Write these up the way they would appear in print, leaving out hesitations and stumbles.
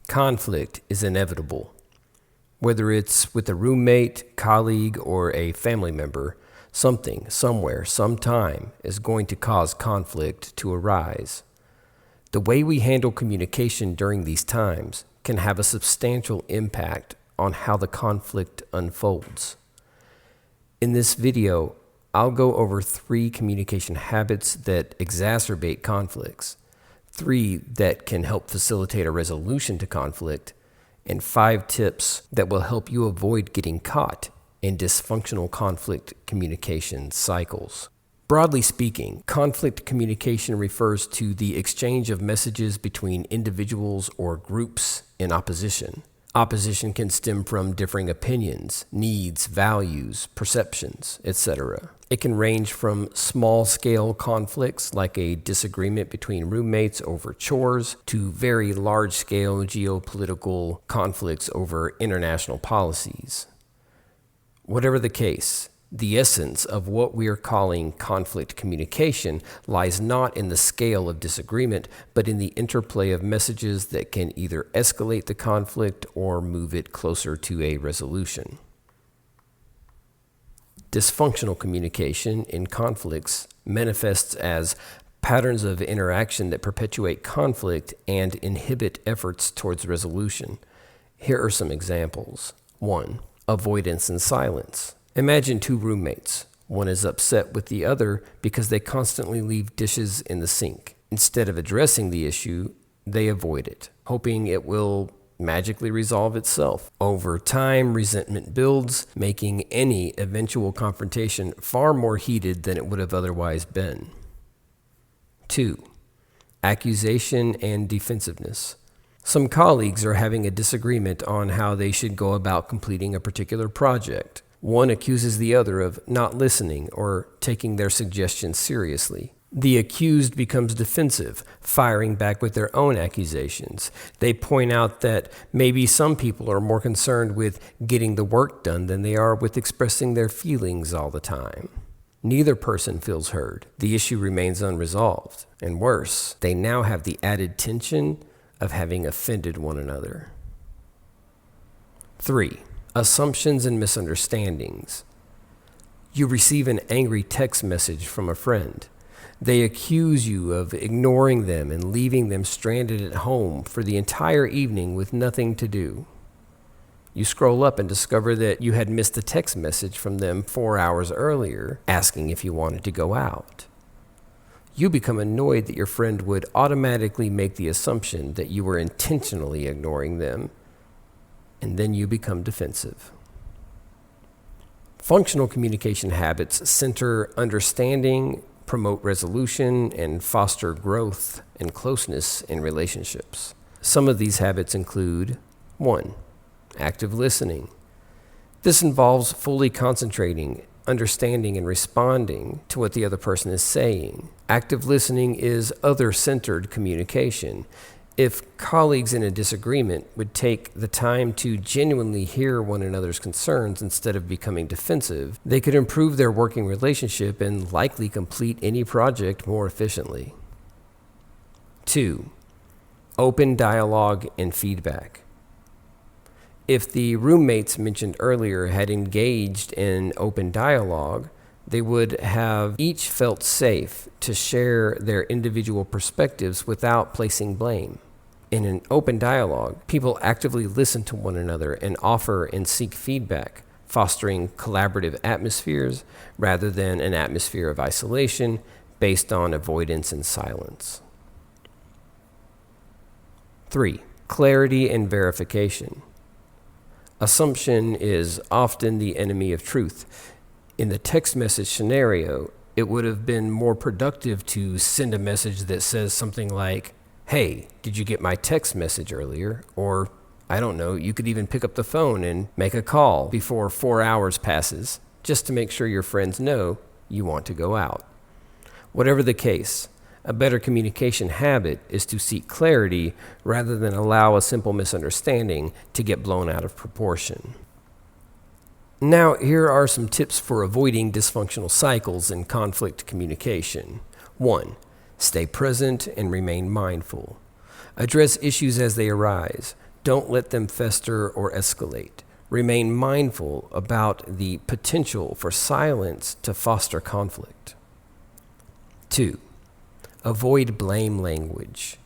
Conflict is inevitable. Whether it's with a roommate, colleague, or a family member, something, somewhere, sometime is going to cause conflict to arise. The way we handle communication during these times can have a substantial impact on how the conflict unfolds. In this video, I'll go over 3 communication habits that exacerbate conflicts, 3 that can help facilitate a resolution to conflict, and 5 tips that will help you avoid getting caught in dysfunctional conflict communication cycles. Broadly speaking, conflict communication refers to the exchange of messages between individuals or groups in opposition. Opposition can stem from differing opinions, needs, values, perceptions, etc. It can range from small-scale conflicts like a disagreement between roommates over chores to very large-scale geopolitical conflicts over international policies. Whatever the case, the essence of what we are calling conflict communication lies not in the scale of disagreement, but in the interplay of messages that can either escalate the conflict or move it closer to a resolution. Dysfunctional communication in conflicts manifests as patterns of interaction that perpetuate conflict and inhibit efforts towards resolution. Here are some examples. 1. Avoidance and silence. Imagine 2 roommates. One is upset with the other because they constantly leave dishes in the sink. Instead of addressing the issue, they avoid it, hoping it will magically resolve itself. Over time, resentment builds, making any eventual confrontation far more heated than it would have otherwise been. 2. Accusation and defensiveness. Some colleagues are having a disagreement on how they should go about completing a particular project. One accuses the other of not listening or taking their suggestions seriously. The accused becomes defensive, firing back with their own accusations. They point out that maybe some people are more concerned with getting the work done than they are with expressing their feelings all the time. Neither person feels heard. The issue remains unresolved. And worse, they now have the added tension of having offended one another. 3. Assumptions and misunderstandings. You receive an angry text message from a friend. They accuse you of ignoring them and leaving them stranded at home for the entire evening with nothing to do. You scroll up and discover that you had missed a text message from them 4 hours earlier asking if you wanted to go out. You become annoyed that your friend would automatically make the assumption that you were intentionally ignoring them, and then you become defensive. Functional communication habits center understanding, promote resolution, and foster growth and closeness in relationships. Some of these habits include 1. Active listening. This involves fully concentrating, understanding, and responding to what the other person is saying. Active listening is other-centered communication. If colleagues in a disagreement would take the time to genuinely hear one another's concerns instead of becoming defensive, they could improve their working relationship and likely complete any project more efficiently. 2. Open dialogue and feedback. If the roommates mentioned earlier had engaged in open dialogue, they would have each felt safe to share their individual perspectives without placing blame. In an open dialogue, people actively listen to one another and offer and seek feedback, fostering collaborative atmospheres rather than an atmosphere of isolation based on avoidance and silence. 3. Clarity and verification. Assumption is often the enemy of truth. In the text message scenario, it would have been more productive to send a message that says something like, "Hey, did you get my text message earlier?" Or, I don't know, you could even pick up the phone and make a call before 4 hours passes, just to make sure your friends know you want to go out. Whatever the case, a better communication habit is to seek clarity rather than allow a simple misunderstanding to get blown out of proportion. Now, here are some tips for avoiding dysfunctional cycles in conflict communication. 1. Stay present and remain mindful. Address issues as they arise. Don't let them fester or escalate. Remain mindful about the potential for silence to foster conflict. 2. Avoid blame language.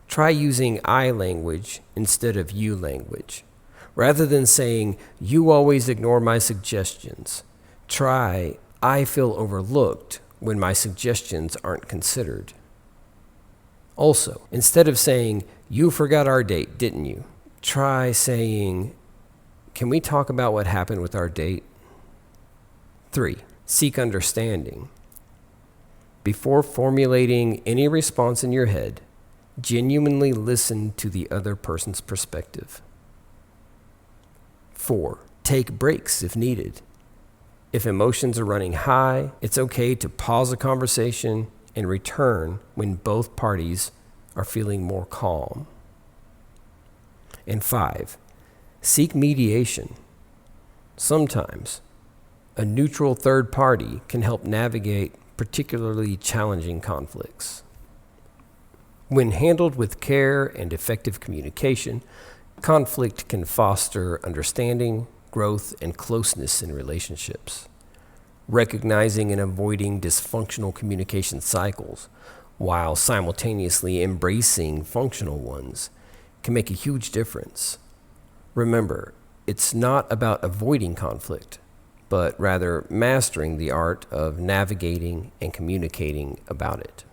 Try using I language instead of you language. Rather than saying, "You always ignore my suggestions," try, "I feel overlooked when my suggestions aren't considered." Also, instead of saying, "You forgot our date, didn't you?" try saying, "Can we talk about what happened with our date?" 3. Seek understanding. Before formulating any response in your head, genuinely listen to the other person's perspective. 4. Take breaks if needed. If emotions are running high, it's okay to pause a conversation and return when both parties are feeling more calm. And 5. Seek mediation. Sometimes a neutral third party can help navigate particularly challenging conflicts. When handled with care and effective communication, conflict can foster understanding, growth, and closeness in relationships. Recognizing and avoiding dysfunctional communication cycles while simultaneously embracing functional ones can make a huge difference. Remember, it's not about avoiding conflict, but rather mastering the art of navigating and communicating about it.